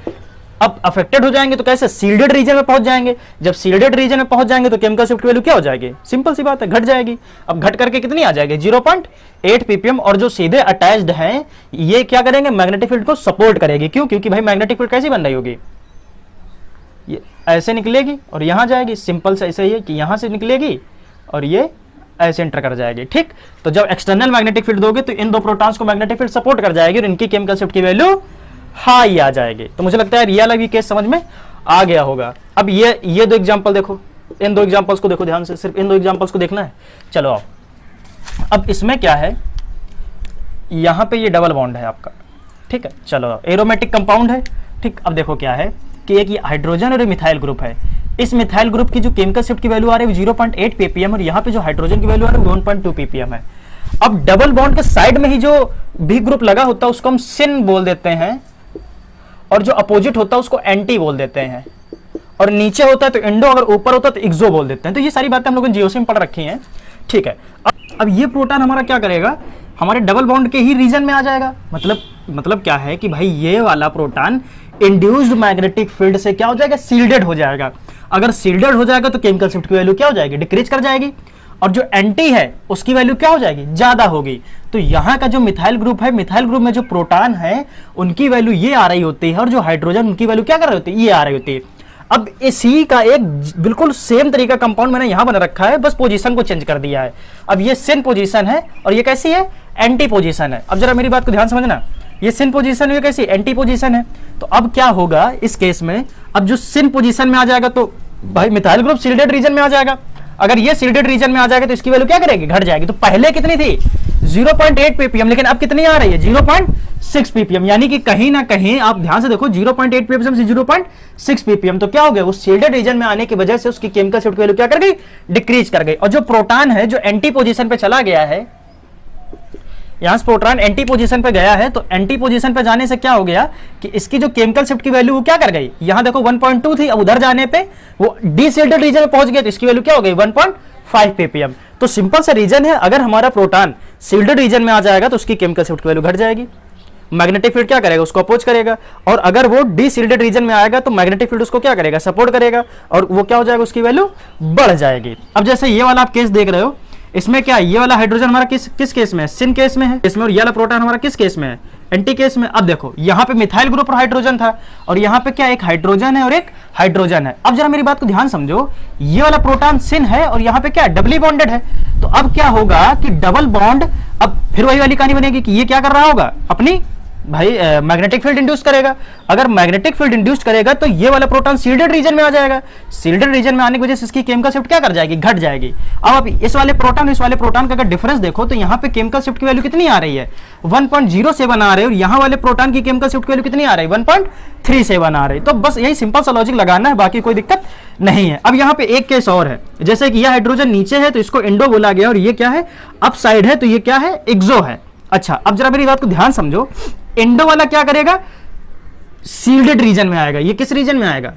अब अफेक्टेड हो जाएंगे तो कैसे, सील्डेड रीजन में पहुंच जाएंगे। जब सील्डेड रीजन में पहुंच जाएंगे तो केमिकल शिफ्ट की वैल्यू क्या हो जाएगी, सिंपल सी बात है, घट जाएगी। अब घट करके कितनी आ जाएगी, 0.8 ppm। और जो सीधे अटैच्ड हैं ये क्या करेंगे, मैग्नेटिक फील्ड को सपोर्ट करेगी। क्यों, क्योंकि भाई मैग्नेटिक फील्ड कैसी बन रही होगी, ये ऐसे निकलेगी और यहाँ जाएगी, सिंपल से ऐसे ही है कि यहाँ से निकलेगी और ये ऐसे एंटर कर जाएगी, ठीक। तो जब एक्सटर्नल मैग्नेटिक फील्ड दोगे तो इन दो प्रोटॉन्स को मैग्नेटिक फील्ड सपोर्ट कर जाएगी और इनकी केमिकल शिफ्ट की वैल्यू हाई आ जाएगी। तो मुझे लगता है ये वाला भी केस समझ में आ गया होगा। अब ये दो एग्जांपल देखो, इन दो एग्जांपल्स को देखो ध्यान से, सिर्फ इन दो एग्जांपल्स को देखना है। चलो आओ, अब इसमें क्या है, यहाँ पे ये डबल बॉन्ड है आपका, ठीक है। चलो एरोमेटिक कंपाउंड है, ठीक। अब देखो क्या है कि एक ये हाइड्रोजन और एक मिथाइल ग्रुप है। इस मिथाइल ग्रुप की जो केमिकल शिफ्ट की वैल्यू आ रही है 0.8 ppm और यहाँ पे जो हाइड्रोजन की वैल्यू आ रही है 1.2 ppm है। अब डबल बॉन्ड के साइड में ही जो बी ग्रुप लगा होता है उसको हम सिन बोल देते हैं और जो अपोजिट होता है उसको एंटी बोल देते हैं, और नीचे होता है तो इंडो, अगर ऊपर होता है तो एक्सो बोल देते हैं। तो ये सारी बातें हम लोगों ने जीओसी में पढ़ रखी हैं, ठीक है। अब ये प्रोटॉन हमारा क्या करेगा, हमारे डबल बॉन्ड के ही रीजन में आ जाएगा। मतलब क्या है कि भाई ये वाला प्रोटॉन इंड्यूस्ड मैग्नेटिक फील्ड से क्या हो जाएगा, सील्डेड हो जाएगा। अगर सील्डेड हो जाएगा तो केमिकल शिफ्ट की वैल्यू क्या हो जाएगी, डिक्रीज कर जाएगी, और जो एंटी है उसकी वैल्यू क्या हो जाएगी, ज्यादा होगी। तो यहाँ का जो मिथाइल ग्रुप है, मिथाइल ग्रुप में जो प्रोटॉन है उनकी वैल्यू ये आ रही होती है और जो हाइड्रोजन उनकी वैल्यू क्या कर रही होती है, ये आ रही होती है। अब इसी का एक बिल्कुल सेम तरीका कंपाउंड मैंने यहां बना रखा है, बस पोजीशन को चेंज कर दिया है। अब ये सिन पोजीशन है और ये कैसी है, एंटी पोजीशन है। अब जरा मेरी बात को ध्यान समझना, ये सिन पोजीशन है, ये कैसी एंटी पोजीशन है। तो अब क्या होगा इस केस में, अब जो सिन पोजीशन में आ जाएगा तो भाई मिथाइल ग्रुप सील्डेड रीजन में आ जाएगा। अगर ये सील्डेड रीजन में आ जाएगा तो इसकी वैल्यू क्या करेगी, घट जाएगी। तो पहले कितनी थी 0.8 ppm, लेकिन अब कितनी आ रही है 0.6 ppm, यानी कि कहीं ना कहीं आप ध्यान से देखो 0.8 ppm से 0.6 ppm। तो क्या हो गया, वो सील्डेड रीजन में आने की वजह से उसकी केमिकल शिफ्ट वैल्यू क्या कर गई, डिक्रीज कर गई। और जो प्रोटॉन है जो एंटी पोजीशन पे चला गया है, यहां से प्रोटॉन एंटी पोजीशन पे गया है, तो एंटी पोजीशन पे जाने से क्या हो गया कि इसकी जो केमिकल शिफ्ट की वैल्यू वो क्या कर गई, यहां देखो 1.2 थी, अब उधर जाने पे वो डीसील्डेड रीजन में पहुंच गया तो इसकी वैल्यू क्या हो गई 1.5 ppm। तो सिंपल सा रीजन है, अगर हमारा प्रोटॉन सील्डेड रीजन में आ जाएगा तो उसकी केमिकल शिफ्ट की वैल्यू घट जाएगी, मैग्नेटिक फील्ड क्या करेगा, उसको अपोज करेगा। और अगर वो डीसील्डेड रीजन में आएगा तो मैग्नेटिक फील्ड उसको क्या करेगा, सपोर्ट करेगा, और वो क्या हो जाएगा, उसकी वैल्यू बढ़ जाएगी। अब जैसे ये वाला आप केस देख रहे हो, इसमें क्या ये वाला हाइड्रोजन हमारा किस केस में है, सिन केस में है इसमें, और ये वाला प्रोटॉन हमारा किस केस में है, एंटी केस में। अब देखो यहाँ पे मिथाइल ग्रुप और हाइड्रोजन था और यहाँ पे क्या एक हाइड्रोजन है और एक हाइड्रोजन है। अब जरा मेरी बात को ध्यान समझो, ये वाला प्रोटॉन सिन है और यहाँ पे क्या डबली बॉन्डेड है। तो अब क्या होगा कि डबल बॉन्ड, अब फिर वही वाली कहानी बनेगी कि ये क्या कर रहा होगा, अपनी भाई मैग्नेटिक फील्ड इंड्यूस करेगा। अगर मैग्नेटिक फील्ड इंड्यूस करेगा तो ये वाला प्रोटॉन सील्डेड रीजन में आ जाएगा। सील्डेड रीजन में आने की वजह से इसकी केमिकल शिफ्ट क्या कर जाएगी, घट जाएगी। अब आप इस वाले प्रोटॉन का अगर डिफरेंस देखो तो यहाँ पे केमिकल शिफ्ट की वैल्यू कितनी आ रही है 1.07 आ रही है, और यहाँ वाले प्रोटॉन की केमिकल शिफ्ट की वैल्यू कितनी आ रही है 1.37 आ रही है। तो बस यही सिंपल सा लॉजिक लगाना है, बाकी कोई दिक्कत नहीं है। अब यहाँ पे एक केस और है, जैसे कि यह हाइड्रोजन नीचे है तो इसको इंडो बोला गया, और ये क्या है अप साइड है तो ये क्या है, एक्सो है। अच्छा अब जरा मेरी बात को ध्यान समझो, इंडो वाला क्या करेगा, सील्डेड रीजन में आएगा। ये किस रीजन में आएगा,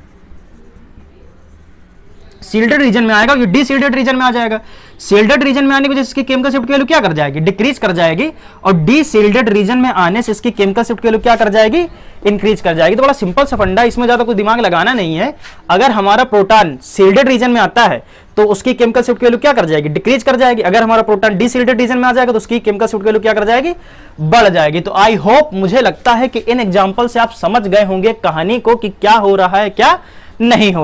सील्डेड रीजन में आएगा, ये डीसील्डेड रीजन में आ जाएगा। सील्डेड रीजन में आने की वजह से इसकी केमिकल शिफ्ट की वैल्यू क्या कर जाएगी, डिक्रीज कर जाएगी, और डीसील्डेड रीजन में आने से इसकी केमिकल शिफ्ट की वैल्यू क्या कर जाएगी, इंक्रीज कर जाएगी। तो बड़ा सिंपल सा फंडा, इसमें ज्यादा कुछ दिमाग लगाना नहीं है। अगर हमारा प्रोटॉन सील्डेड रीजन में आता है तो उसकी केमिकल शिफ्ट की वैल्यू क्या कर जाएगी, डिक्रीज कर जाएगी। अगर हमारा प्रोटॉन डीसील्डेड रीजन में आ जाएगा तो उसकी केमिकल शिफ्ट की वैल्यू क्या कर जाएगी, बढ़ जाएगी। तो आई होप, मुझे लगता है कि इन एग्जांपल से आप समझ गए होंगे कहानी को कि क्या हो रहा है क्या नहीं हो।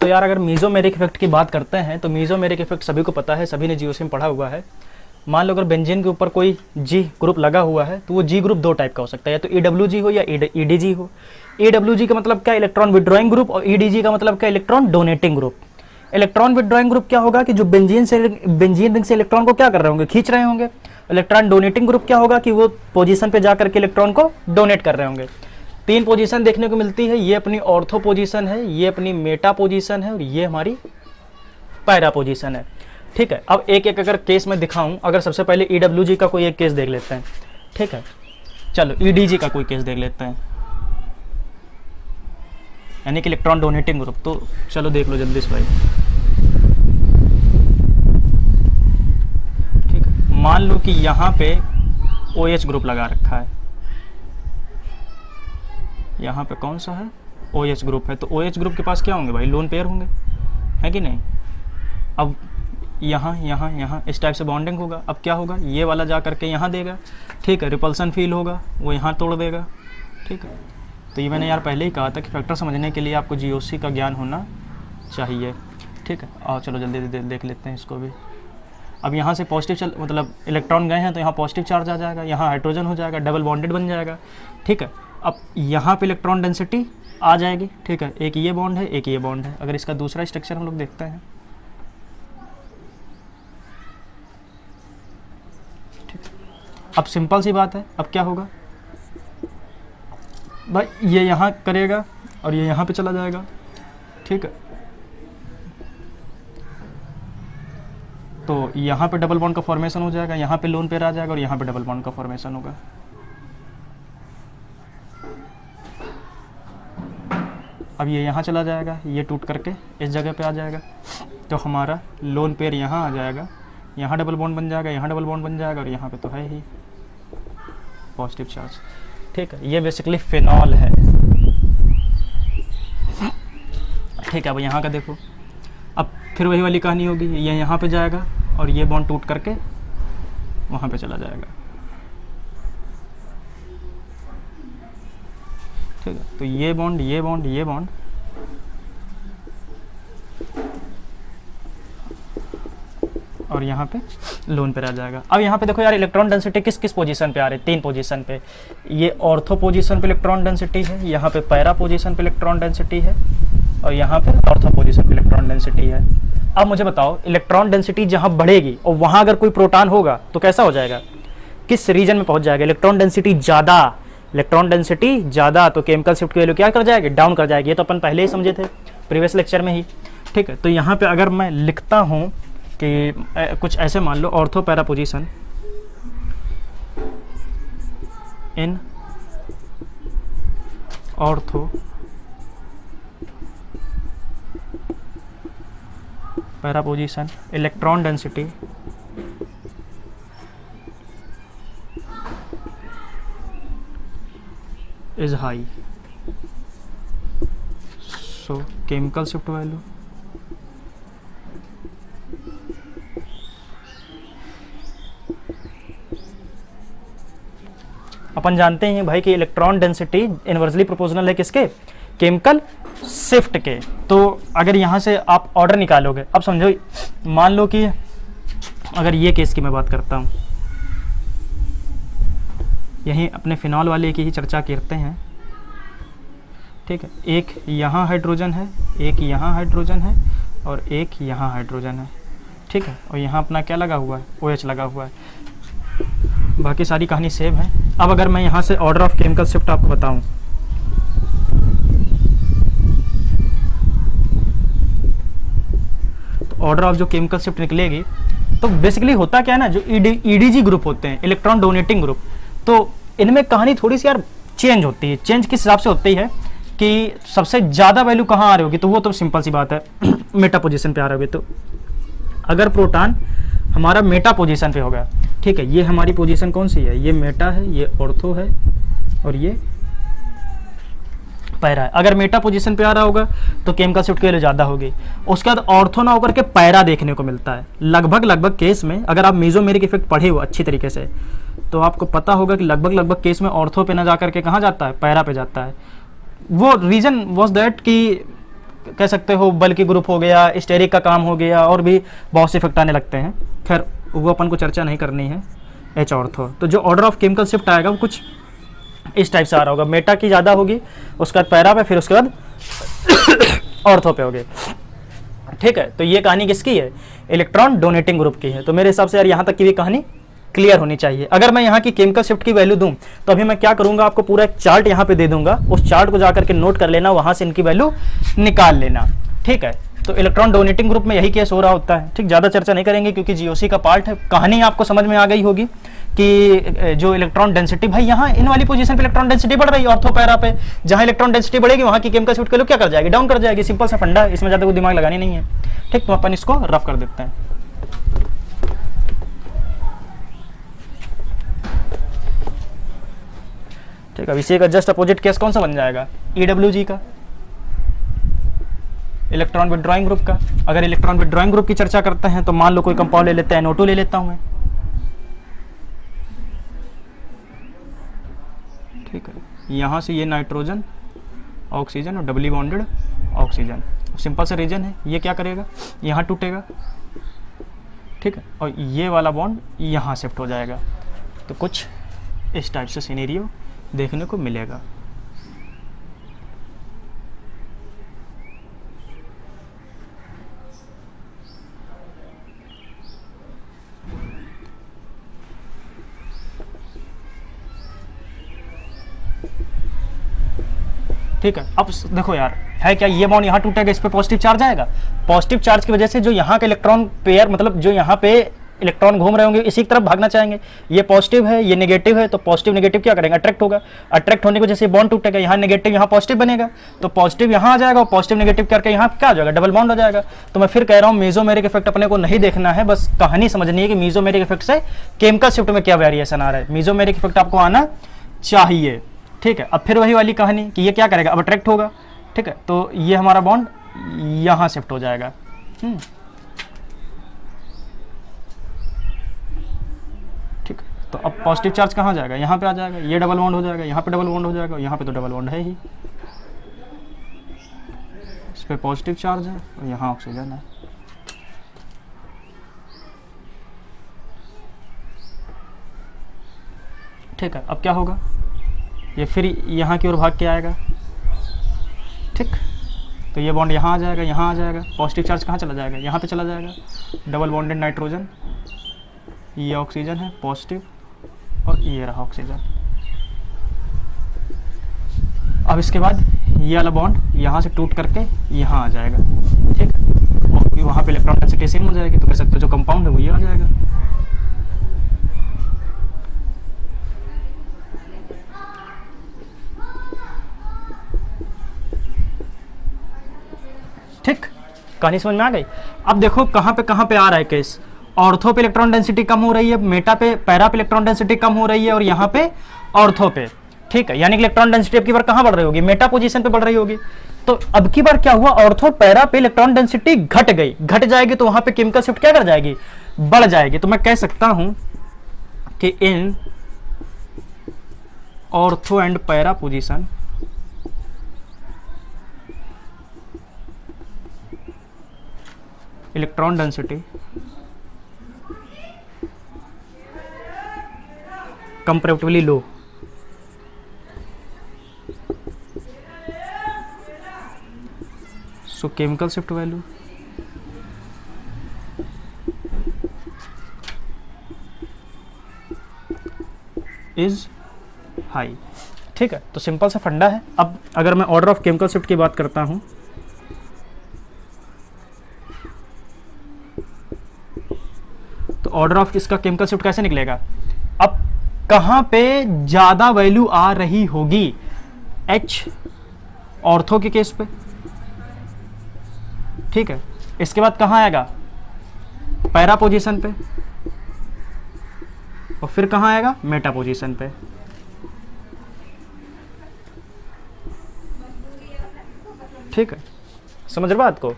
तो यार अगर मीजोमेरिक इफेक्ट की बात करते हैं तो मीजोमेरिक इफेक्ट सभी को पता है, सभी ने जीओसी में पढ़ा हुआ है। मान लो अगर बेंजीन के ऊपर कोई जी ग्रुप लगा हुआ है तो वो जी ग्रुप दो टाइप का हो सकता है, या तो EWG हो या EDG हो। EWG का मतलब क्या, इलेक्ट्रॉन विड्रॉइंग ग्रुप, और EDG का मतलब क्या, electron donating group. Electron withdrawing group क्या होगा कि जो बेंजीन रिंग से इलेक्ट्रॉन को क्या कर रहे होंगे, खींच रहे होंगे। इलेक्ट्रॉन डोनेटिंग ग्रुप क्या होगा कि वो पोजीशन पे जाकर के इलेक्ट्रॉन को डोनेट कर रहे होंगे। तीन पोजीशन देखने को मिलती है, ये अपनी ऑर्थो पोजीशन है, ये अपनी मेटा पोजीशन है, और ये हमारी पैरा पोजीशन है। ठीक है, अब एक एक अगर केस में दिखाऊं, अगर सबसे पहले EWG का कोई एक केस देख लेते हैं। ठीक है, चलो EDG का कोई केस देख लेते हैं, यानी कि इलेक्ट्रॉन डोनेटिंग ग्रुप। तो चलो देख लो जल्दी से भाई। ठीक है, मान लो कि यहाँ पे OH ग्रुप लगा रखा है, यहाँ पे कौन सा है, OH ग्रुप है। तो OH ग्रुप के पास क्या होंगे भाई, लोन पेयर होंगे, है कि नहीं। अब यहाँ यहाँ यहाँ इस टाइप से बॉन्डिंग होगा। अब क्या होगा, ये वाला जा करके यहाँ देगा, ठीक है, रिपल्सन फील होगा, वो यहाँ तोड़ देगा। ठीक है, तो ये मैंने यार पहले ही कहा था कि फैक्टर समझने के लिए आपको जीओसी का ज्ञान होना चाहिए। ठीक है, और चलो जल्दी देख लेते हैं इसको भी। अब यहाँ से पॉजिटिव मतलब इलेक्ट्रॉन गए हैं तो यहाँ पॉजिटिव चार्ज आ जाएगा, यहाँ हाइड्रोजन हो जाएगा, डबल बॉन्डेड बन जाएगा। ठीक है, अब यहाँ पे इलेक्ट्रॉन डेंसिटी आ जाएगी। ठीक है, एक ये बॉन्ड है, एक ये बॉन्ड है। अगर इसका दूसरा स्ट्रक्चर हम लोग देखते हैं, ठीक, अब सिंपल सी बात है, अब क्या होगा भाई, ये यहाँ करेगा और ये यहाँ पे चला जाएगा। ठीक है, तो यहाँ पे डबल बॉन्ड का फॉर्मेशन हो जाएगा, यहाँ पे लोन पेयर आ जाएगा और यहाँ पे डबल बॉन्ड का फॉर्मेशन होगा। अब ये यहाँ चला जाएगा, ये टूट करके इस जगह पे आ जाएगा, तो हमारा लोन पेयर यहाँ आ जाएगा, यहाँ डबल बॉन्ड बन जाएगा, यहाँ डबल बॉन्ड बन जाएगा और यहाँ पे तो है ही पॉजिटिव चार्ज। ठीक है, ये बेसिकली फिनॉल है। ठीक है, अब यहाँ का देखो, अब फिर वही वाली कहानी होगी, ये यहाँ पे जाएगा और ये बॉन्ड टूट करके वहाँ पे चला जाएगा। ठीक है, तो ये बॉन्ड, ये बॉन्ड, ये बॉन्ड, और यहाँ पे लोन पे रह जाएगा। अब यहाँ पे देखो यार, इलेक्ट्रॉन डेंसिटी किस किस पोजीशन पे आ रही है? 3 पोजीशन पे। ये ऑर्थो पोजीशन पे इलेक्ट्रॉन डेंसिटी है, यहाँ पे पैरा पोजीशन पे इलेक्ट्रॉन डेंसिटी है और यहाँ पे ऑर्थो पोजीशन पे इलेक्ट्रॉन डेंसिटी है। अब मुझे बताओ, इलेक्ट्रॉन डेंसिटी जहाँ बढ़ेगी और वहाँ अगर कोई प्रोटॉन होगा तो कैसा हो जाएगा, किस रीजन में पहुँच जाएगा? इलेक्ट्रॉन डेंसिटी ज़्यादा, तो केमिकल शिफ्ट की वैल्यू क्या कर जाएगी? डाउन कर जाएगी। ये तो अपन पहले ही समझे थे प्रीवियस लेक्चर में ही। ठीक है, तो यहाँ पे अगर मैं लिखता हूँ कि कुछ ऐसे मान लो, ortho para position in ortho para position electron density is high, so chemical shift value अपन जानते हैं भाई कि इलेक्ट्रॉन डेंसिटी इनवर्सली प्रोपोर्शनल है किसके? केमिकल शिफ्ट के। तो अगर यहाँ से आप ऑर्डर निकालोगे, अब समझो, मान लो कि अगर ये केस की मैं बात करता हूँ, यहीं अपने फिनॉल वाले की ही चर्चा करते हैं। ठीक है, एक यहाँ हाइड्रोजन है, एक यहाँ हाइड्रोजन है और एक यहाँ हाइड्रोजन है। ठीक है, और यहाँ अपना क्या लगा हुआ है? OH लगा हुआ है। बाकी सारी कहानी सेम है। अब अगर मैं यहाँ से ऑर्डर ऑफ केमिकल शिफ्ट आपको बताऊं, तो ऑर्डर ऑफ जो केमिकल शिफ्ट निकलेगी, तो बेसिकली होता क्या है ना, जो EDG ग्रुप होते हैं, इलेक्ट्रॉन डोनेटिंग ग्रुप, तो इनमें कहानी थोड़ी सी यार चेंज होती है। चेंज किस हिसाब से होती है कि सबसे ज़्यादा वैल्यू कहाँ आ रही होगी, तो वो तो सिंपल सी बात है, मेटा पोजीशन पे आ रही होगी। तो अगर प्रोटॉन हमारा मेटा पोजीशन पे होगा, ठीक है, ये हमारी पोजीशन कौन सी है? ये मेटा है, ये ऑर्थो है और ये पैरा है। अगर मेटा पोजीशन पे आ रहा होगा तो केमिकल शिफ्ट की वैल्यू ज़्यादा होगी। उसके बाद ऑर्थो ना होकर के पैरा देखने को मिलता है। लगभग केस में अगर आप मेसोमेरिक इफेक्ट पढ़े हो अच्छी तरीके से, तो आपको पता होगा कि लगभग केस में ऑर्थो पे ना जा करके कहाँ जाता है? पैरा पे जाता है। वो रीज़न वॉज दैट कि कह सकते हो बल्कि ग्रुप हो गया, स्टेरिक का काम हो गया, और भी बहुत से इफेक्ट आने लगते हैं। खैर वो अपन को चर्चा नहीं करनी है। H ऑर्थो, तो जो ऑर्डर ऑफ केमिकल शिफ्ट आएगा वो कुछ इस टाइप से आ रहा होगा। मेटा की ज़्यादा होगी, उसके बाद पैरा पे, फिर उसके बाद ऑर्थो पे होगी। ठीक है, तो ये कहानी किसकी है? इलेक्ट्रॉन डोनेटिंग ग्रुप की है। तो मेरे हिसाब से यार यहाँ तक की भी कहानी क्लियर होनी चाहिए। अगर मैं यहाँ की केमिकल शिफ्ट की वैल्यू दूं, तो अभी मैं क्या करूंगा, आपको पूरा एक चार्ट यहाँ पे दे दूंगा, उस चार्ट को जाकर के नोट कर लेना, वहां से इनकी वैल्यू निकाल लेना। ठीक है, तो इलेक्ट्रॉन डोनेटिंग ग्रुप में यही केस हो रहा होता है। ठीक, ज़्यादा चर्चा नहीं करेंगे क्योंकि जीओसी का पार्ट है। कहानी आपको समझ में आ गई होगी कि जो इलेक्ट्रॉन डेंसिटी, भाई यहाँ इन वाली पोजीशन पे इलेक्ट्रॉन डेंसिटी बढ़ रही है ऑर्थो पैरा पे, जहाँ इलेक्ट्रॉन डेंसिटी बढ़ेगी वहाँ की केमिकल शिफ्ट की वैल्यू क्या कर जाएगी? डाउन कर जाएगी। सिंपल सा फंडा, इसमें ज़्यादा कोई दिमाग लगानी नहीं है। ठीक, तो अपन इसको रफ कर देते हैं। ठीक, अब इसी का जस्ट अपोजिट केस कौन सा बन जाएगा? EWG का, इलेक्ट्रॉन विथड्रॉइंग ग्रुप का। अगर इलेक्ट्रॉन विथड्रॉइंग ग्रुप की चर्चा करते हैं तो मान लो कोई कंपाउंड ले लेते हैं, NO2 ले लेता हूं मैं। ठीक है, यहां से ये नाइट्रोजन ऑक्सीजन और डबली बॉन्डेड ऑक्सीजन। सिंपल सा रीजन है, ये क्या करेगा, यहाँ टूटेगा, ठीक है, और ये वाला बॉन्ड यहाँ शिफ्ट हो जाएगा। तो कुछ इस टाइप से सिनेरियो देखने को मिलेगा। ठीक है, अब देखो यार, है क्या, ये बॉन्ड यहाँ टूटेगा, इस पे पॉजिटिव चार्ज आएगा। पॉजिटिव चार्ज की वजह से जो यहाँ के इलेक्ट्रॉन पेयर, मतलब जो यहाँ पे इलेक्ट्रॉन घूम रहे होंगे, इसी की तरफ भागना चाहेंगे। ये पॉजिटिव है, ये नेगेटिव है, तो पॉजिटिव नेगेटिव क्या करेंगे, अट्रैक्ट होगा। अट्रैक्ट होने की वजह से बॉन्ड टूटेगा, यहाँ नेगेटिव यहाँ पॉजिटिव बनेगा, तो पॉजिटिव यहाँ आ जाएगा और पॉजिटिव नेगेटिव करके यहाँ क्या आ जाएगा, डबल बॉन्ड हो जाएगा। तो मैं फिर कह रहा हूँ, मेसोमेरिक इफेक्ट अपने को नहीं देखना है, बस कहानी समझनी है कि मेसोमेरिक इफेक्ट से केमिकल शिफ्ट में क्या वेरिएशन आ रहा है। मेसोमेरिक इफेक्ट आपको आना चाहिए, ठीक है। अब फिर वही वाली कहानी कि ये क्या करेगा, अब अट्रैक्ट होगा, ठीक है, तो ये हमारा बॉन्ड यहाँ शिफ्ट हो जाएगा। ठीक, तो अब पॉजिटिव चार्ज कहाँ जाएगा, यहाँ पे आ जाएगा, ये डबल बॉन्ड हो जाएगा, यहाँ पे डबल बॉन्ड हो जाएगा, यहाँ पे तो डबल बॉन्ड है ही, इस पे पॉजिटिव चार्ज है और यहाँ ऑक्सीजन है। ठीक है, अब क्या होगा, ये फिर यहाँ की ओर भाग के आएगा, ठीक, तो ये बॉन्ड यहाँ आ जाएगा, यहाँ आ जाएगा, पॉजिटिव चार्ज कहाँ चला जाएगा, यहाँ पे चला जाएगा, डबल बॉन्डेड नाइट्रोजन, ये ऑक्सीजन है पॉजिटिव और ये रहा ऑक्सीजन। अब इसके बाद ये वाला बॉन्ड यहाँ से टूट करके यहाँ आ जाएगा, ठीक, और वहाँ पे इलेक्ट्रॉन डेंसिटी सेम हो जाएगी, तो कह सकते हो जो कंपाउंड है वो ये आ जाएगा। ठीक, कहानी समझ में आ गई। अब देखो कहाँ पे आ रहा है केस, ऑर्थो पे इलेक्ट्रॉन डेंसिटी कम हो रही है, मेटा पे पैरा पे इलेक्ट्रॉन डेंसिटी कम हो रही है और यहाँ पे ऑर्थो पे, ठीक है, यानी कि इलेक्ट्रॉन डेंसिटी अब की बार कहाँ बढ़ रही होगी, मेटा पोजीशन पे बढ़ रही होगी। तो अब की बार क्या हुआ, ऑर्थो पैरा पे इलेक्ट्रॉन डेंसिटी घट गई, घट जाएगी तो वहां पे केमिकल शिफ्ट क्या कर जाएगी, बढ़ जाएगी। तो मैं कह सकता हूं कि in ortho and para position electron density comparatively low, so chemical shift value is high। ठीक है, तो सिंपल सा फंडा है। अब अगर मैं ऑर्डर ऑफ केमिकल शिफ्ट की बात करता हूं, तो ऑर्डर ऑफ इसका केमिकल शिफ्ट कैसे निकलेगा, अब कहां पे ज्यादा वैल्यू आ रही होगी, H ऑर्थो के केस पे, ठीक है, इसके बाद कहां आएगा, पैरा पोजीशन पे, और फिर कहां आएगा, मेटा पोजीशन पे। ठीक है, समझ रहे बात को,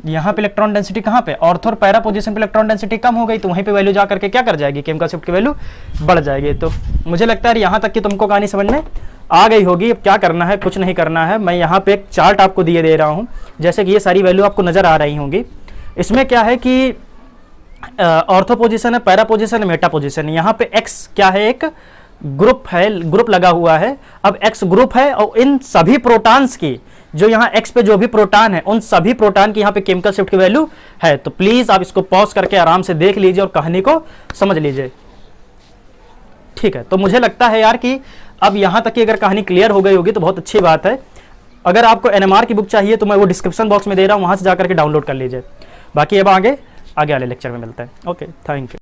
यहाँ पे इलेक्ट्रॉन डेंसिटी कहाँ पे, ऑर्थो और पैरा पोजीशन पे इलेक्ट्रॉन डेंसिटी कम हो गई, तो वहीं पे वैल्यू जा करके क्या कर जाएगी, केमिकल शिफ्ट की वैल्यू बढ़ जाएगी। तो मुझे लगता है यहाँ तक कि तुमको कहानी समझ में आ गई होगी। अब क्या करना है, कुछ नहीं करना है, मैं यहाँ पे एक चार्ट आपको दिए दे रहा हूँ, जैसे कि ये सारी वैल्यू आपको नजर आ रही होंगी। इसमें क्या है कि ऑर्थो पोजीशन है, पैरा पोजीशन है, मेटा पोजीशन है। यहाँ पे एक्स क्या है, एक ग्रुप है, ग्रुप लगा हुआ है। अब एक्स ग्रुप है और इन सभी प्रोटॉन्स की, जो यहाँ एक्स पे जो भी प्रोटॉन है, उन सभी प्रोटॉन की यहाँ पे केमिकल शिफ्ट की वैल्यू है। तो प्लीज आप इसको पॉज करके आराम से देख लीजिए और कहानी को समझ लीजिए। ठीक है, तो मुझे लगता है यार कि अब यहाँ तक की अगर कहानी क्लियर हो गई होगी तो बहुत अच्छी बात है। अगर आपको एनएमआर की बुक चाहिए तो मैं वो डिस्क्रिप्शन बॉक्स में दे रहा हूँ, वहां से जाकर के डाउनलोड कर लीजिए। बाकी अब आगे वाले लेक्चर में मिलते हैं। Okay, thank you.